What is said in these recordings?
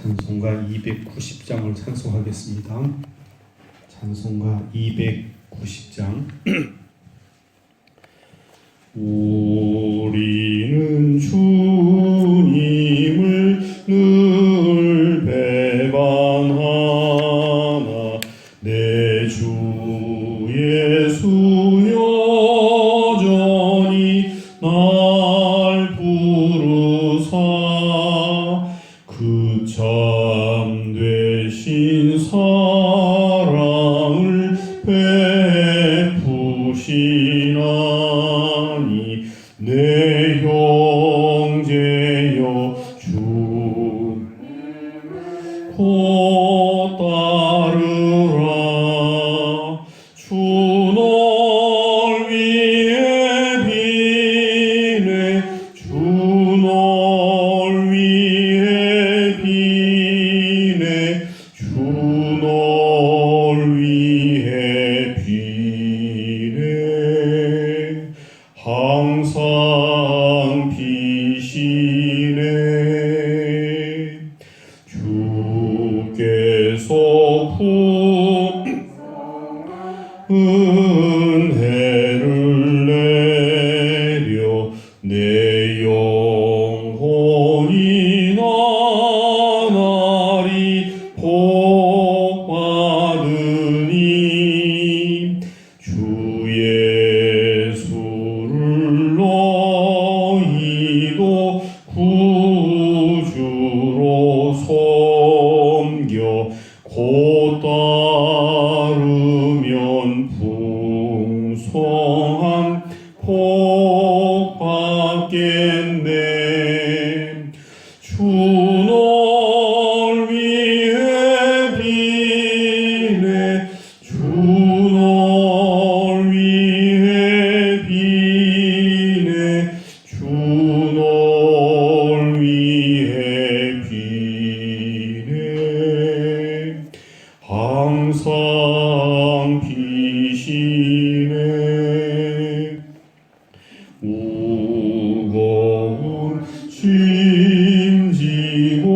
찬송가 290장을 찬송하겠습니다. 찬송가 290장. 우리는 주님을 늘 배반하나 내 주 예수 여전히 날 부르사 그 참 되신 사랑을 베푸시나니 내 형제여 주 곧 따르라. 주 널 위해 비네 주 널 위해 비네 주 널 위해 비네 항상 비시네. 주께서 은혜를 내려 내 영혼이 나날이 복받으니 주 예수를 너희도 구주로 섬겨 곧 따르면 풍성한 복 받겠네. 주 널 위해 비네 주 널 위해 비네 주 널 위해 비네 항상 비시네. 무거운 짐지고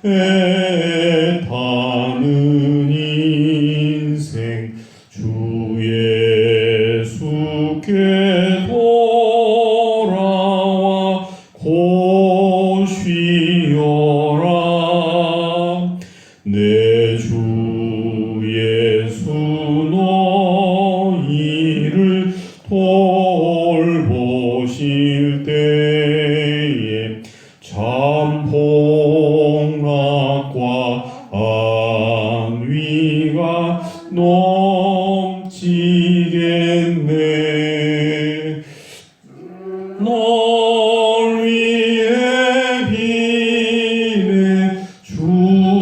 애타는 인생 주 예수께 돌아와 곧 쉬어라. 내 주 예수 너희를 돌보실 때에 참 복락과 안위가 넘치겠네. 널 위해 비네 주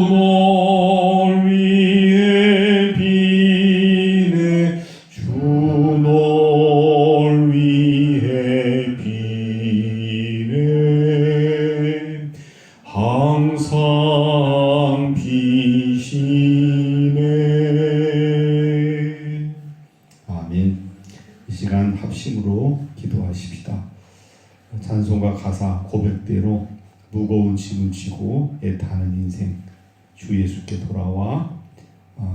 널 위해 비네 주 널 위해 비네 항상 비시네. 아멘. 이 시간 합심으로 기도하십시다. 찬송가 가사 고백대로 무거운 짐을 지고 애타는 인생 주 예수께 돌아와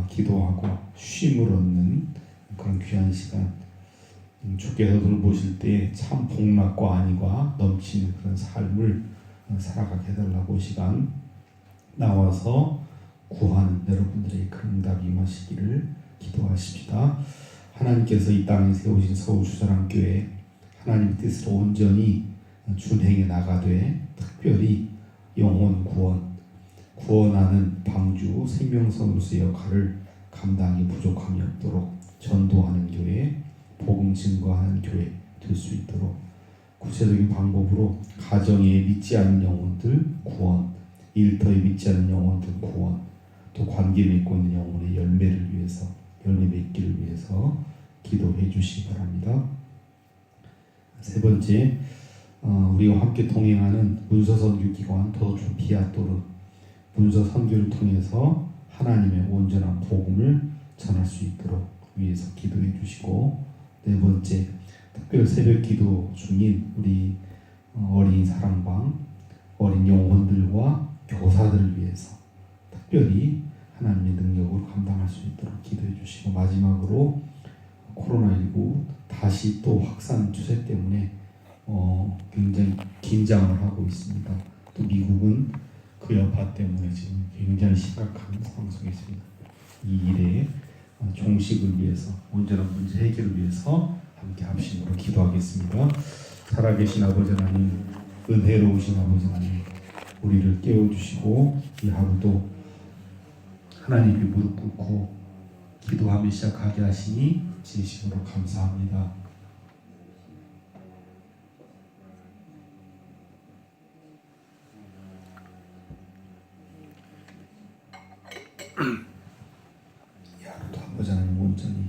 기도하고 쉼을 얻는 그런 귀한 시간, 주께서 돌보실 때 참 복락과 안위가 넘치는 그런 삶을 살아가게 해달라고 시간 나와서 구하는 여러분들의 그런 응답이 임하시기를 기도하십시다. 하나님께서 이 땅에 세우신 서울주사랑교회 하나님 뜻으로 온전히 준행해 나가되 특별히 영혼 구원하는 방주 생명선으로서의 역할을 감당이 부족함이 없도록 전도하는 교회, 복음 증거하는 교회 될 수 있도록 구체적인 방법으로 가정에 믿지 않는 영혼들 구원, 일터에 믿지 않는 영혼들 구원, 또 관계 맺고 있는 영혼의 열매를 위해서, 열매 맺기를 위해서 기도해 주시기 바랍니다. 세 번째, 우리와 함께 동행하는 문서선교기관 도덕촌 비아토르 문서 선교를 통해서 하나님의 온전한 복음을 전할 수 있도록 위해서 기도해 주시고, 네 번째, 특별 새벽 기도 중인 우리 어린이 사랑방 어린 영혼들과 교사들을 위해서 특별히 하나님의 능력으로 감당할 수 있도록 기도해 주시고, 마지막으로 코로나19 다시 또 확산 추세 때문에 굉장히 긴장을 하고 있습니다. 또 미국은 그 여파 때문에 지금 굉장히 심각한 상황 속에 있습니다. 이 일의 종식을 위해서, 온전한 문제 해결을 위해서 함께 합심으로 기도하겠습니다. 살아계신 아버지 하나님, 은혜로우신 아버지 하나님, 우리를 깨워주시고 이 하루도 하나님이 무릎 꿇고 기도하며 시작하게 하시니 진심으로 감사합니다. 이 하루도 아버지 하나님 온전히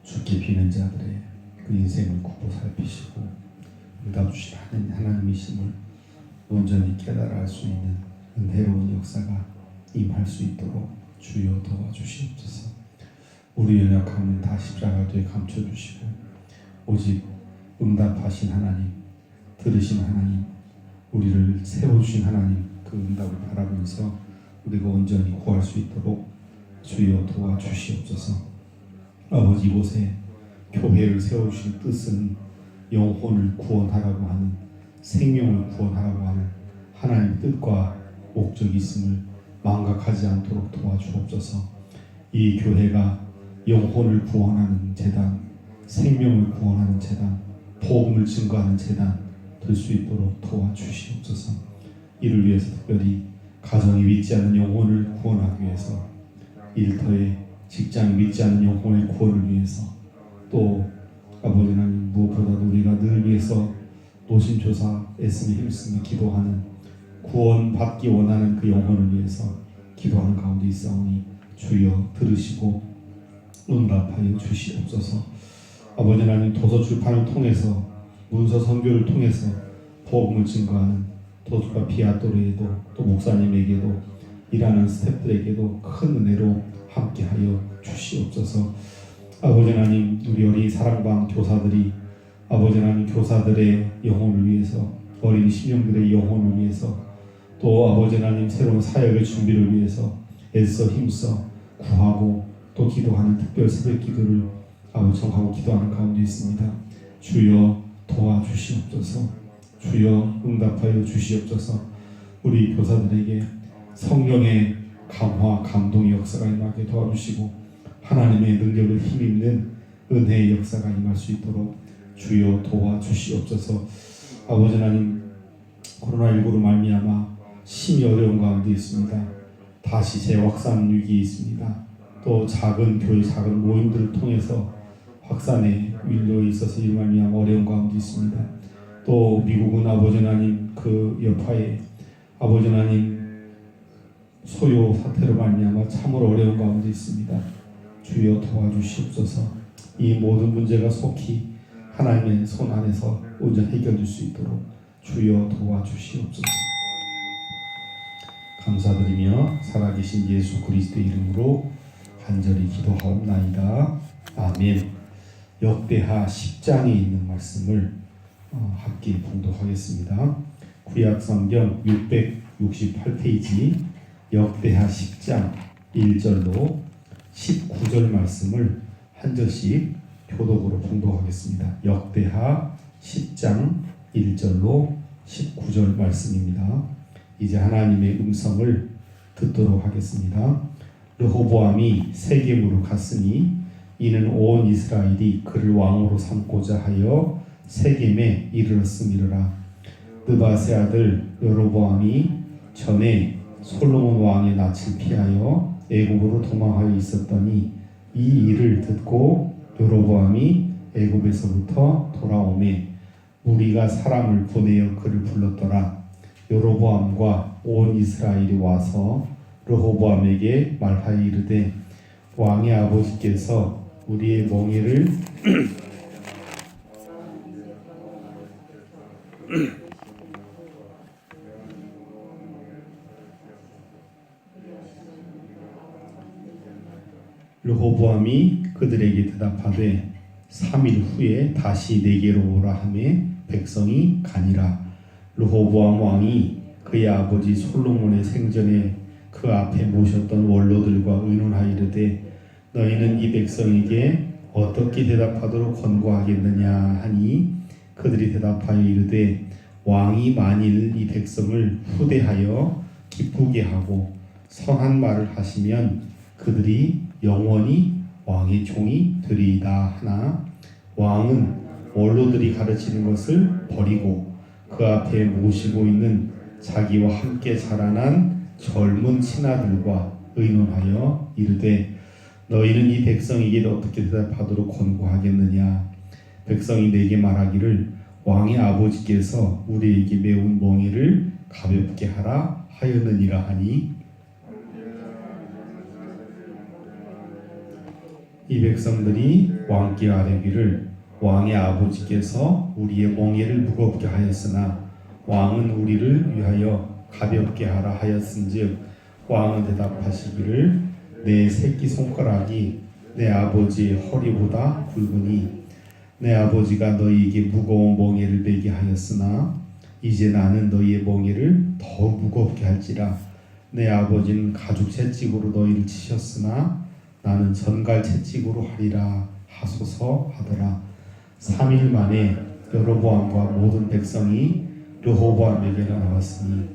죽게 비는 자들의 그 인생을 굽어 살피시고 응답 주신 하나님이심을 온전히 깨달아 알 수 있는 은혜로운 역사가 임할 수 있도록 주여 도와주시옵소서. 우리 연약함은 다 십자가 뒤에 감춰주시고 오직 응답하신 하나님, 들으신 하나님, 우리를 세워주신 하나님, 그 응답을 바라보면서 우리가 온전히 구할 수 있도록 주여 도와주시옵소서. 아버지, 이곳에 교회를 세워주신 뜻은 영혼을 구원하라고 하는, 생명을 구원하라고 하는 하나님의 뜻과 목적이 있음을 망각하지 않도록 도와주옵소서. 이 교회가 영혼을 구원하는 재단, 생명을 구원하는 재단, 복음을 증거하는 재단 될 수 있도록 도와주시옵소서. 이를 위해서 특별히 가정이 믿지 않는 영혼을 구원하기 위해서, 일터에 직장이 믿지 않는 영혼의 구원을 위해서, 또 아버지 하나님, 무엇보다도 우리가 늘 위해서 노심초사 애쓰며 힘쓰며 기도하는, 구원받기 원하는 그 영혼을 위해서 기도하는 가운데 있사오니 주여 들으시고 응답하여 주시옵소서. 아버지 하나님, 도서 출판을 통해서, 문서 선교를 통해서 복음을 증거하는 도주가 비아토르에도, 또 목사님에게도, 일하는 스태프들에게도 큰 은혜로 함께하여 주시옵소서. 아버지 하나님, 우리 어린 사랑방 교사들이 아버지 하나님, 교사들의 영혼을 위해서, 어린 심령들의 영혼을 위해서, 또 아버지 하나님, 새로운 사역의 준비를 위해서 애써 힘써 구하고 또 기도하는 특별 새벽 기도를 아버지 정하고 기도하는 가운데 있습니다. 주여 도와주시옵소서. 주여 응답하여 주시옵소서. 우리 교사들에게 성령의 감화, 감동의 역사가 임하게 도와주시고 하나님의 능력을 힘입는 은혜의 역사가 임할 수 있도록 주여 도와주시옵소서. 아버지 하나님, 코로나19로 말미암아 심히 어려운 가운데 있습니다. 다시 재확산 위기에 있습니다. 또 작은 교회, 작은 모임들을 통해서 확산의 윌로에 있어서 이로 말미암아 어려운 가운데 있습니다. 또 미국은 아버지 하나님, 그 여파에 아버지 하나님 소요 사태로 말미암아 참으로 어려운 가운데 있습니다. 주여 도와주시옵소서. 이 모든 문제가 속히 하나님의 손 안에서 온전히 해결될 수 있도록 주여 도와주시옵소서. 감사드리며 살아계신 예수 그리스도의 이름으로 간절히 기도하옵나이다. 아멘. 역대하 10장에 있는 말씀을 함께 봉독하겠습니다. 구약성경 668페이지 역대하 10장 1절로 19절 말씀을 한 절씩 교독으로 봉독하겠습니다. 역대하 10장 1절로 19절 말씀입니다. 이제 하나님의 음성을 듣도록 하겠습니다. 르호보암이 세겜으로 갔으니 이는 온 이스라엘이 그를 왕으로 삼고자 하여 세겜에 이르렀음이로라. 느바세 아들 여로보암이 전에 솔로몬 왕의 낯을 피하여 애굽으로 도망하여 있었더니 이 일을 듣고 여로보암이 애굽에서부터 돌아오매 무리가 사람을 보내어 그를 불렀더라. 여로보암과 온 이스라엘이 와서 르호보암에게 말하여 이르되 왕의 아버지께서 우리의 멍에를 르호보암이 그들에게 대답하되 3일 후에 다시 내게로 오라 하매 백성이 가니라. 르호보암 왕이 그의 아버지 솔로몬의 생전에 그 앞에 모셨던 원로들과 의논하여 이르되 너희는 이 백성에게 어떻게 대답하도록 권고하겠느냐 하니 그들이 대답하여 이르되 왕이 만일 이 백성을 후대하여 기쁘게 하고 선한 말을 하시면 그들이 영원히 왕의 종이 되리이다 하나 왕은 원로들이 가르치는 것을 버리고 그 앞에 모시고 있는 자기와 함께 자라난 젊은 신하들과 의논하여 이르되 너희는 이 백성에게 어떻게 대답하도록 권고하겠느냐 백성이 내게 말하기를 왕의 아버지께서 우리에게 매운 멍에를 가볍게 하라 하였느니라 하니 이 백성들이 왕께 아뢰기를 왕의 아버지께서 우리의 멍에를 무겁게 하였으나 왕은 우리를 위하여 가볍게 하라 하였은즉 왕은 대답하시기를 내 새끼 손가락이 내 아버지의 허리보다 굵으니 내 아버지가 너희에게 무거운 멍에를 메게 하였으나 이제 나는 너희의 멍에를 더 무겁게 할지라 내 아버지는 가죽 채찍으로 너희를 치셨으나 나는 전갈 채찍으로 하리라 하소서 하더라. 3일 만에 여로보암과 모든 백성이 르호보암에게로 나왔으니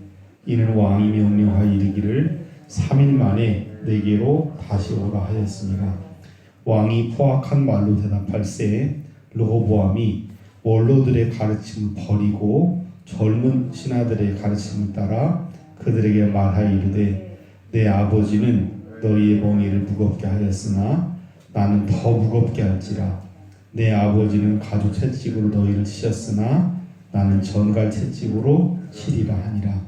이는 왕이 명령하여 이르기를 3일 만에 내게로 다시 오라 하였습니다. 왕이 포악한 말로 대답할세 르호보암이 원로들의 가르침을 버리고 젊은 신하들의 가르침을 따라 그들에게 말하여 이르되 내 아버지는 너희의 멍에를 무겁게 하였으나 나는 더 무겁게 할지라 내 아버지는 가죽 채찍으로 너희를 치셨으나 나는 전갈 채찍으로 치리라 하니라.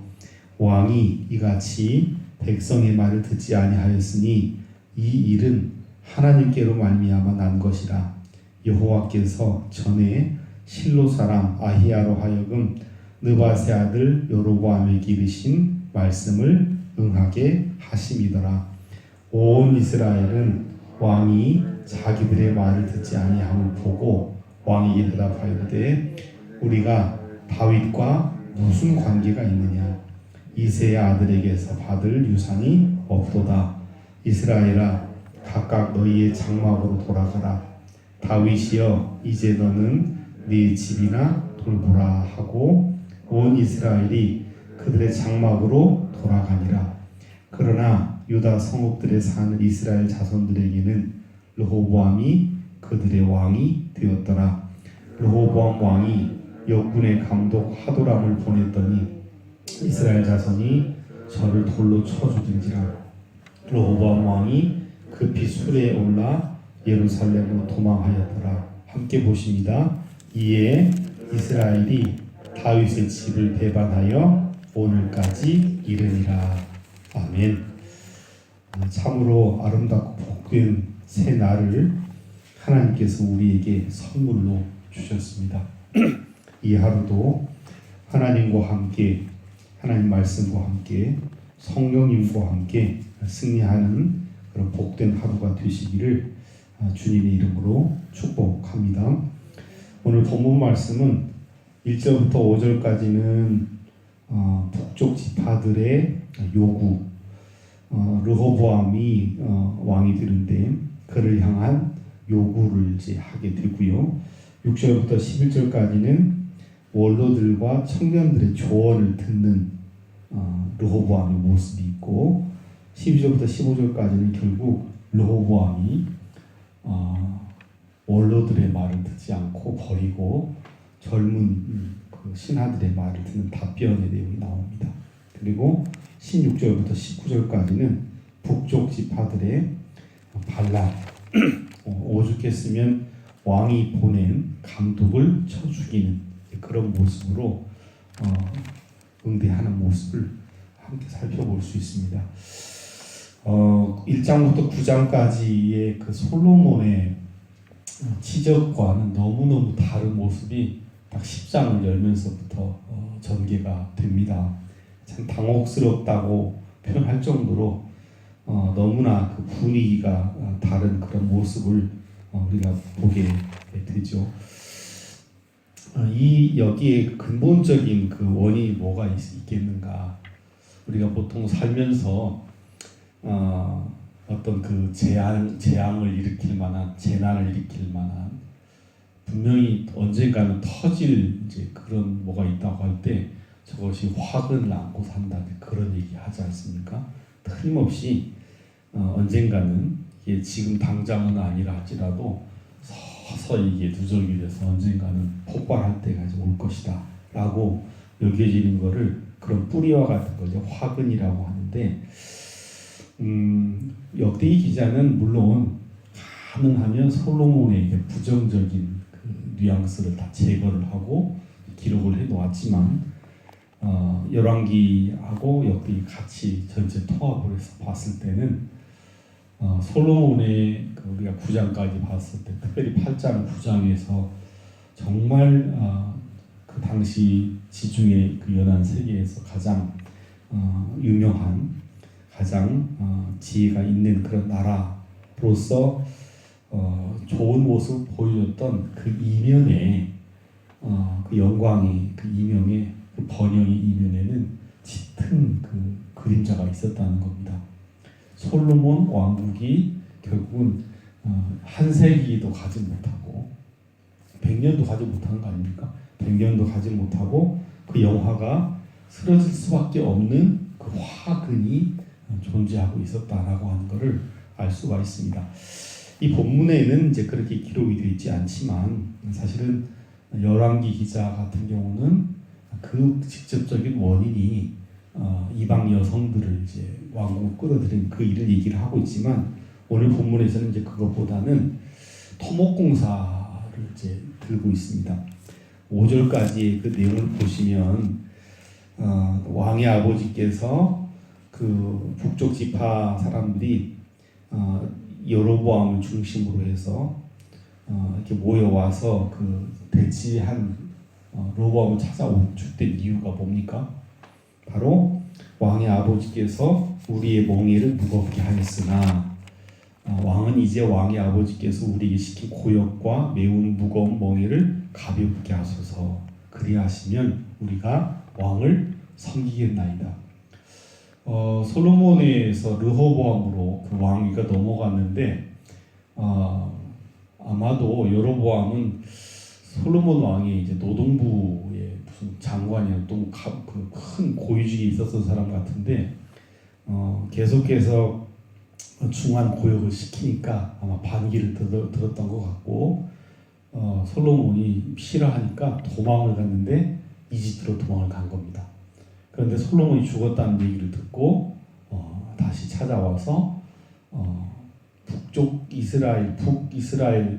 왕이 이같이 백성의 말을 듣지 아니하였으니 이 일은 하나님께로 말미암아 난 것이라. 여호와께서 전에 실로 사람 아히야로 하여금 느바세 아들 여로보암에게 이르신 말씀을 응하게 하심이더라. 온 이스라엘은 왕이 자기들의 말을 듣지 아니함을 보고 왕에게 대답하였되 우리가 다윗과 무슨 관계가 있느냐 이새의 아들에게서 받을 유산이 없도다. 이스라엘아 각각 너희의 장막으로 돌아가라. 다윗이여 이제 너는 네 집이나 돌보라 하고 온 이스라엘이 그들의 장막으로 돌아가니라. 그러나 유다 성읍들에 사는 이스라엘 자손들에게는 르호보암이 그들의 왕이 되었더라. 르호보암 왕이 역군의 감독 하도람을 보냈더니 이스라엘 자손이 저를 돌로 쳐 죽인지라. 르호보암 왕이 급히 수레에 올라 예루살렘으로 도망하였더라. 함께 보십니다. 이에 이스라엘이 다윗의 집을 배반하여 오늘까지 이르니라. 아멘. 참으로 아름답고 복된 새 날을 하나님께서 우리에게 선물로 주셨습니다. 이 하루도 하나님과 함께 하나님 말씀과 함께 성령님과 함께 승리하는 그런 복된 하루가 되시기를 주님의 이름으로 축복합니다. 오늘 본문 말씀은 1절부터 5절까지는 북쪽 지파들의 요구, 르호보암이 왕이 되는데 그를 향한 요구를 이제 하게 되고요. 6절부터 11절까지는 원로들과 청년들의 조언을 듣는 르호보암의 모습이 있고 12절부터 15절까지는 결국 르호보암이 원로들의 말을 듣지 않고 버리고 젊은 그 신하들의 말을 듣는 답변의 내용이 나옵니다. 그리고 16절부터 19절까지는 북쪽 지파들의 반란, 오죽했으면 왕이 보낸 감독을 쳐 죽이는 그런 모습으로 응대하는 모습을 함께 살펴볼 수 있습니다. 1장부터 9장까지의 그 솔로몬의 치적과는 너무너무 다른 모습이 딱 10장을 열면서부터 전개가 됩니다. 참 당혹스럽다고 표현할 정도로 너무나 그 분위기가 다른 그런 모습을 우리가 보게 되죠. 여기에 근본적인 그 원인이 뭐가 있겠는가? 우리가 보통 살면서 어떤 그 재앙을 일으킬 만한 재난을 일으킬 만한 분명히 언젠가는 터질 이제 그런 뭐가 있다고 할 때 저것이 화근을 안고 산다는 그런 얘기 하지 않습니까? 틀림없이 언젠가는 이게 지금 당장은 아니라 할지라도 서서히 이게 누적이 돼서 언젠가는 폭발할 때가 이제 올 것이다 라고 여겨지는 거를 그런 뿌리와 같은 걸 이제 화근이라고 하는데 역대기 기자는 물론 가능하면 솔로몬의 이제 부정적인 그 뉘앙스를 다 제거를 하고 기록을 해 놓았지만 열왕기하고 역대기 같이 전체 통합을 해서 봤을 때는 솔로몬의 그 우리가 9장까지 봤을 때 특별히 8장 9장에서 정말 그 당시 지중해 그 연안 세계에서 가장 유명한 가장 지혜가 있는 그런 나라로서 좋은 모습을 보여줬던 그 이면에 그 영광의 그 이면에 그 번영의 이면에는 짙은 그 그림자가 있었다는 겁니다. 솔로몬 왕국이 결국은 한 세기도 가지 못하고 100년도 가지 못하는 거 아닙니까? 100년도 가지 못하고 그 영화가 쓰러질 수밖에 없는 그 화근이 존재하고 있었다라고 하는 것을 알 수가 있습니다. 이 본문에는 이제 그렇게 기록이 되어 있지 않지만 사실은 열왕기 기자 같은 경우는 그 직접적인 원인이 이방 여성들을 이제 왕국으로 끌어들인 그 일을 얘기를 하고 있지만 오늘 본문에서는 이제 그것보다는 토목공사를 이제 들고 있습니다. 5절까지 그 내용을 보시면 왕의 아버지께서 그 북쪽 지파 사람들이 여로보암을 중심으로 해서 이렇게 모여와서 그 대치한 로보암을 찾아온 주된 이유가 뭡니까? 바로 왕의 아버지께서 우리의 멍에를 무겁게 하였으나 왕은 이제 왕의 아버지께서 우리에게 시킨 고역과 매우 무거운 멍에를 가볍게 하소서. 그리하시면 우리가 왕을 섬기겠나이다. 솔로몬에서 르호보암으로 그 왕위가 넘어갔는데 아마도 여로보암은 솔로몬 왕이 이제 노동부의 무슨 장관이나 또 그 큰 고위직이 있었던 사람 같은데 계속해서 중한 고역을 시키니까 아마 반기를 들었던 것 같고 솔로몬이 싫어하니까 도망을 갔는데 이집트로 도망을 간 겁니다. 그런데 솔로몬이 죽었다는 얘기를 듣고 다시 찾아와서 북이스라엘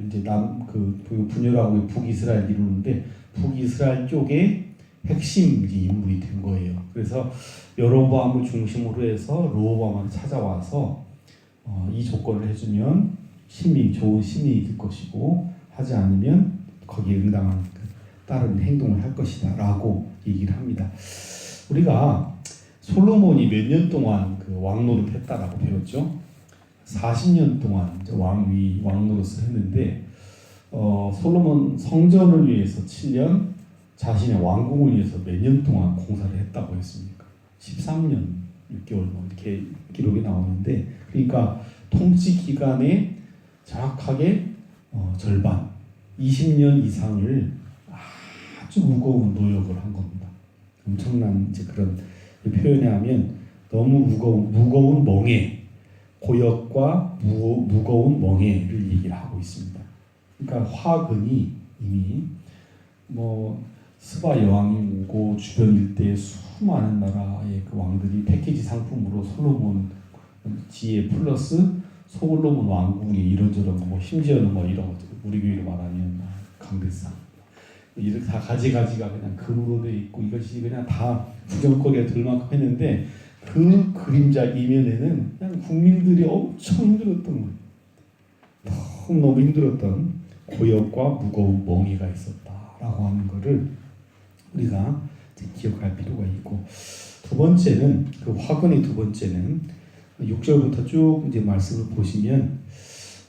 이제 그 분열하고 북이스라엘 이루는데 북이스라엘 쪽에 핵심 인물이 된 거예요. 그래서 여로보암을 중심으로 해서 르호보암을 찾아와서 이 조건을 해주면 좋은 시민이 될 것이고 하지 않으면 거기에 응당한 다른 행동을 할 것이다 라고 얘기를 합니다. 우리가 솔로몬이 몇 년 동안 그 왕노릇 했다라고 배웠죠. 40년 동안 이제 왕노릇을 했는데 솔로몬 성전을 위해서 7년, 자신의 왕궁을 위해서 몇 년 동안 공사를 했다고 했습니까? 13년 6개월 뭐 이렇게 기록이 나오는데 그러니까 통치 기간의 정확하게 절반 20년 이상을 아주 무거운 노역을 한 겁니다. 엄청난 이제 그런 표현에 하면 너무 무거운 멍에 고역과 무거운 멍에를 얘기를 하고 있습니다. 그러니까 화근이 이미 뭐 스바 여왕이 오고 주변 일대의 수많은 나라의 그 왕들이 패키지 상품으로 솔로몬 지혜 플러스 솔로몬 왕궁이 이런저런 뭐 심지어는 뭐 이런 것들 우리 교회로 말하면 강대상 이렇게 다 가지가 그냥 금으로 돼 있고 이것이 그냥 다 구경거리가 될 만큼 했는데 그 그림자 이면에는 그냥 국민들이 엄청 힘들었던 거예요. 너무 힘들었던 고역과 무거운 멍에가 있었다라고 하는 것을 우리가 기억할 필요가 있고 두 번째는 그 화근의 두 번째는 6절부터 쭉 이제 말씀을 보시면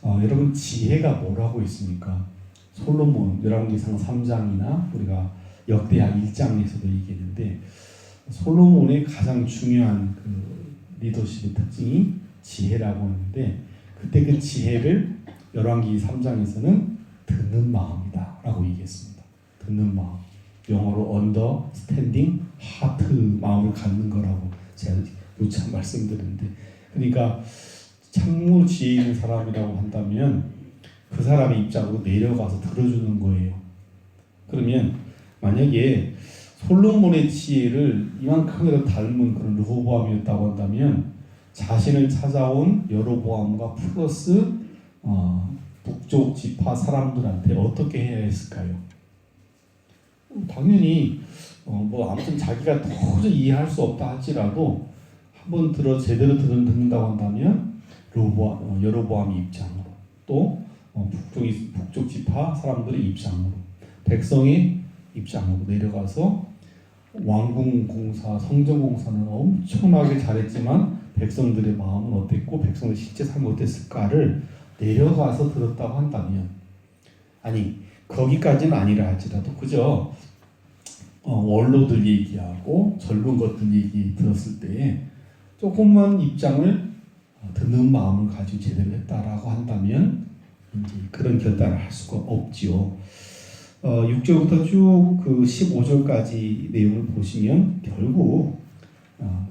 여러분 지혜가 뭐라고 있습니까? 솔로몬 열왕기상 3장이나 우리가 역대하 1장에서도 얘기했는데 솔로몬의 가장 중요한 그 리더십의 특징이 지혜라고 하는데, 그때 그 지혜를 열왕기 3장에서는 듣는 마음이다 라고 얘기했습니다. 듣는 마음, 영어로 understanding heart, 마음을 갖는 거라고 제가 요참 말씀드렸는데, 그러니까 참으로 지혜 있는 사람이라고 한다면 그 사람의 입장으로 내려가서 들어주는 거예요. 그러면 만약에 솔로몬의 지혜를 이만큼이라도 닮은 그런 르호보암이었다고 한다면 자신을 찾아온 여로보암과 플러스 북쪽 지파 사람들한테 어떻게 해야 했을까요? 당연히 뭐 아무튼 자기가 도저히 이해할 수 없다 할지라도 한번 제대로 듣는다고 한다면 여로보암의 입장으로, 또 북쪽 지파 사람들의 입장으로, 백성의 입장으로 내려가서 왕궁 공사, 성전 공사는 엄청나게 잘했지만 백성들의 마음은 어땠고 백성의 실제 삶이 어땠을까를 내려가서 들었다고 한다면, 아니 거기까지는 아니라 할지라도 그저 원로들 얘기하고 젊은 것들 얘기 들었을 때에 조금만 입장을 듣는 마음을 가지고 제대로 했다라고 한다면 이제 그런 결단을 할 수가 없지요. 6절부터 쭉 그 15절까지 내용을 보시면 결국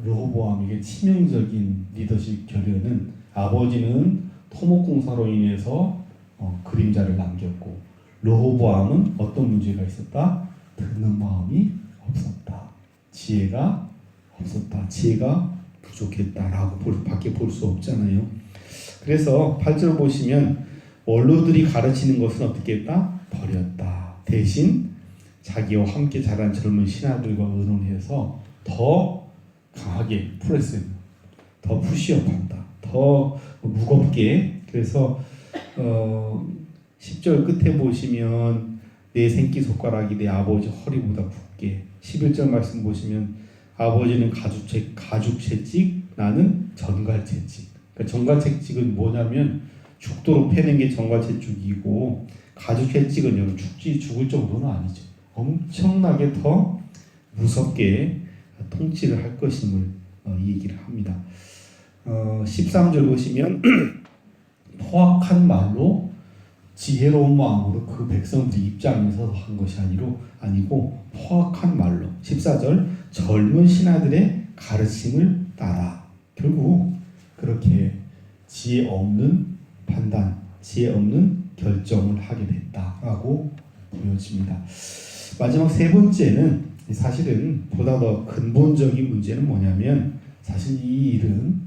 르호보암에게 치명적인 리더십 결여는, 아버지는 토목공사로 인해서 그림자를 남겼고 르호보암은 어떤 문제가 있었다? 듣는 마음이 없었다. 지혜가 없었다. 지혜가 부족했다라고 밖에 볼 수 없잖아요. 그래서 8절 보시면 원로들이 가르치는 것은 어떻게 했다? 버렸다. 대신 자기와 함께 자란 젊은 신하들과 의논해서 더 강하게 프레스, 더 푸시업한다. 더 무겁게. 그래서 10절 끝에 보시면 내 생기손가락이 내 아버지 허리보다 굵게. 11절 말씀 보시면 아버지는 가죽채찍, 나는 전갈채찍. 그러니까 전갈채찍은 뭐냐면 죽도록 패는 게 전갈채찍이고, 가죽채찍은 여러분 죽을 정도는 아니죠. 엄청나게 더 무섭게 통치를 할 것임을 얘기를 합니다. 13절 보시면 포악한 말로 지혜로운 마음으로 그 백성들 입장에서 한 것이 아니고 포악한 말로. 14절 젊은 신하들의 가르침을 따라. 결국 그렇게 지혜 없는 판단, 지혜 없는 결정을 하게 됐다라고 보여집니다. 마지막 세 번째는 사실은 보다 더 근본적인 문제는 뭐냐면, 사실 이 일은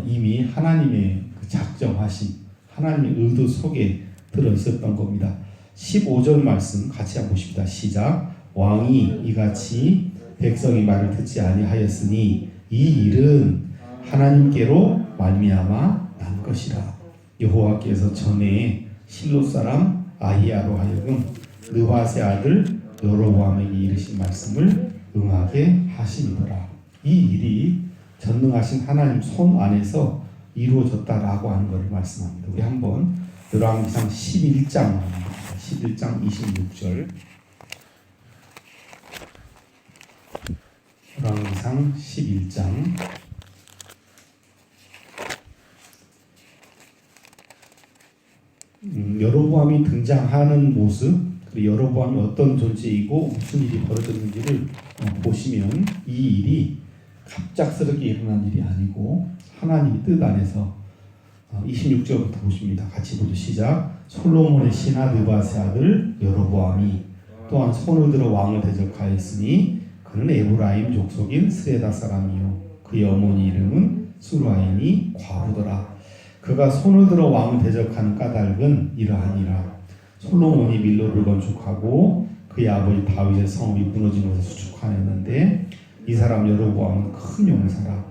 이미 하나님의 그 작정하신 하나님의 의도 속에 들어 있었던 겁니다. 15절 말씀 같이 한번 보십니다. 시작. 왕이 이같이 백성의 말을 듣지 아니하였으니 이 일은 하나님께로 말미암아 난 것이라. 여호와께서 전에 실로 사람 아히야로 하여금 느바세 아들 여로보암에게 이르신 말씀을 응하게 하심이더라. 이 일이 전능하신 하나님 손 안에서 이루어졌다라고 하는 것을 말씀합니다. 우리 한번 열왕기상 11장 26절, 열왕기상 11장 여로보암이 등장하는 모습, 그리고 여로보암이 어떤 존재이고 무슨 일이 벌어졌는지를 보시면 이 일이 갑작스럽게 일어난 일이 아니고 하나님의 뜻 안에서 26절부터 보십니다. 같이 보죠. 시작. 솔로몬의 신하 느바세 아들 여로보암이 또한 손을 들어 왕을 대적하였으니 그는 에브라임 족속인 스레다 사람이요 그의 어머니 이름은 수라임이 과부더라. 그가 손을 들어 왕을 대적하는 까닭은 이러하니라. 솔로몬이 밀로를 건축하고 그의 아버지 다윗의 성읍이 무너진 것을 수축하였는데 이 사람 여로보암은 큰 용사라.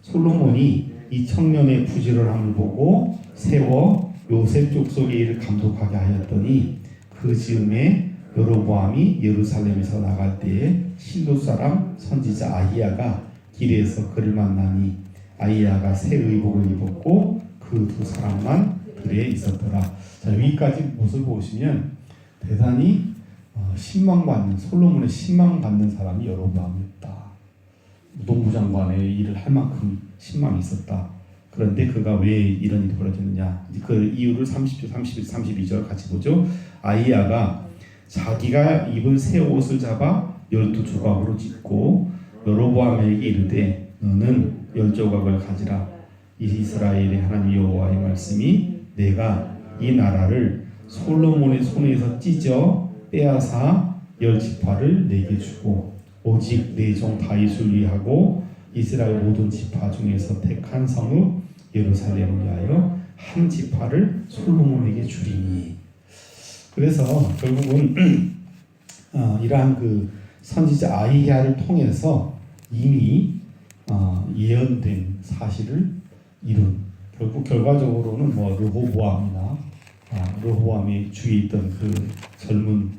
솔로몬이 이 청년의 부지런함을 보고 세워 요셉 족속의 일을 감독하게 하였더니 그 즈음에 여로보암이 예루살렘에서 나갈 때에 실로 사람 선지자 아히야가 길에서 그를 만나니 아히야가 새 의복을 입었고 그 두 사람만 들에 있었더라. 자, 여기까지 모습을 보시면 대단히 신망받는, 솔로몬의 신망받는 사람이 여로보암이었다. 노무부 장관의 일을 할 만큼 신망이 있었다. 그런데 그가 왜 이런 일이 벌어졌느냐? 그 이유를 30절, 31, 32절 같이 보죠. 아히야가 자기가 입은 새 옷을 잡아 12조각으로 찢고 여로보암에게 이르되 너는 10조각을 가지라. 이스라엘의 하나님 여호와의 말씀이 내가 이 나라를 솔로몬의 손에서 찢어 빼앗아 10지파를 내게 주고 오직 내 종 다윗을 위하고 이스라엘 모든 지파 중에서 택한 성읍 예루살렘을 위하여 한 지파를 솔로몬에게 주리니. 그래서 결국은 이러한 그 선지자 아히야를 통해서 이미 예언된 사실을 이룬, 결국 결과적으로는 뭐 르호보암이나 르호보암이 주위에 있던 그 젊은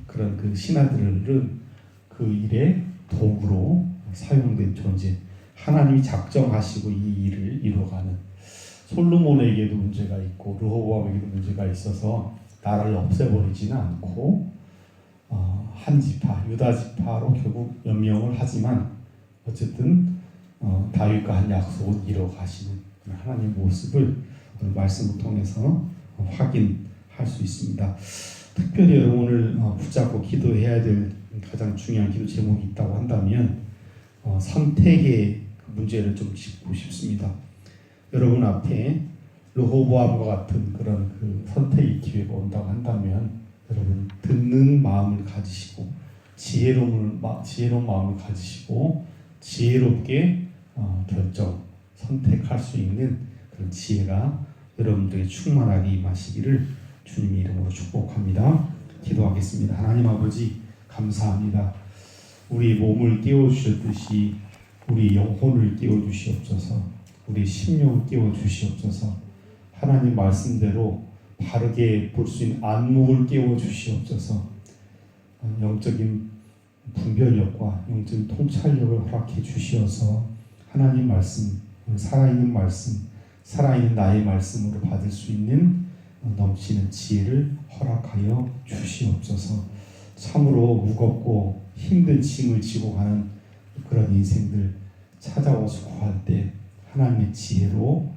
그런 그 신하들은 그 일의 도구로 사용된 존재, 하나님이 작정하시고 이 일을 이루어가는, 솔로몬에게도 문제가 있고 르호보암에게도 문제가 있어서 나라를 없애버리지는 않고 한 지파, 유다 지파로 결국 연명을 하지만 어쨌든 다윗과 한 약속을 이뤄가시는 하나님의 모습을 오늘 말씀을 통해서 확인할 수 있습니다. 특별히 여러분을 붙잡고 기도해야 될 가장 중요한 기도 제목이 있다고 한다면 선택의 문제를 좀 짚고 싶습니다. 여러분 앞에 르호보암과 같은 그런 그 선택의 기회가 온다고 한다면 여러분 듣는 마음을 가지시고 지혜로운 마음을 가지시고 지혜롭게 선택할 수 있는 그런 지혜가 여러분들에게 충만하게 임하시기를 주님의 이름으로 축복합니다. 기도하겠습니다. 하나님 아버지 감사합니다. 우리 몸을 깨워주셨듯이 우리 영혼을 깨워주시옵소서. 우리 심령을 깨워주시옵소서. 하나님 말씀대로 바르게 볼 수 있는 안목을 깨워주시옵소서. 영적인 분별력과 영적인 통찰력을 허락해 주시어서 하나님 말씀, 살아있는 말씀, 살아있는 나의 말씀으로 받을 수 있는 넘치는 지혜를 허락하여 주시옵소서. 참으로 무겁고 힘든 짐을 지고 가는 그런 인생들 찾아와서 구할 때 하나님의 지혜로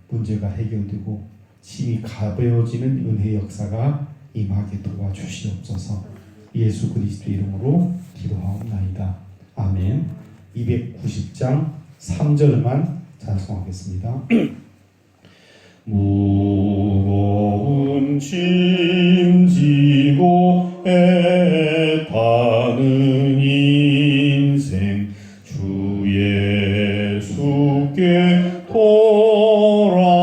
문제가 해결되고 짐이 가벼워지는 은혜의 역사가 임하게 도와주시옵소서. 예수 그리스도 이름으로 기도하옵나이다. 아멘. 290장 3절만 찬송하겠습니다. 무거운 짐 지고 애타는 인생 주 예수께 돌아와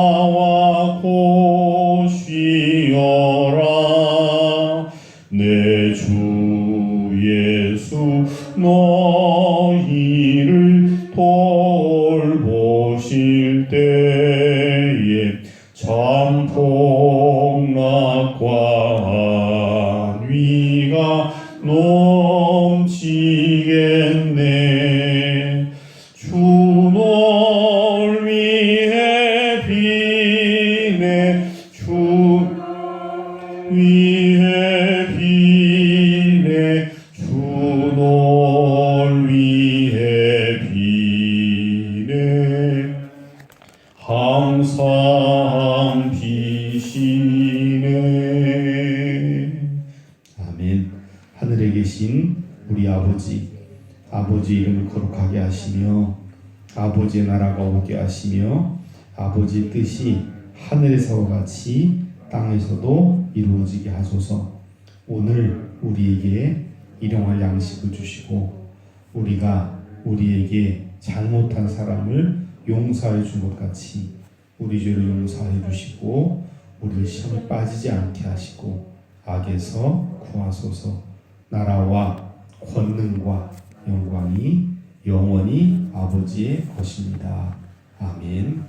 고쉬어라. 내 주 예수 너희를 돌보실 때에 참 폭락과 안위가 넘치겠네. 주 널 위해 비네. 주 위해 비네. 주 널 위해 비네. 항상 비시네. 아멘. 하늘에 계신 우리 아버지 이름을 거룩하게 하시며 아버지의 나라가 오게 하시며 아버지의 뜻이 하늘에서와 같이 땅에서도 이루어지게 하소서. 오늘 우리에게 일용할 양식을 주시고 우리가 우리에게 잘못한 사람을 용서해 준 것 같이 우리 죄를 용서해 주시고 우리를 시험에 빠지지 않게 하시고 악에서 구하소서. 나라와 권능과 영광이 영원히 아버지의 것입니다. 아멘.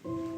주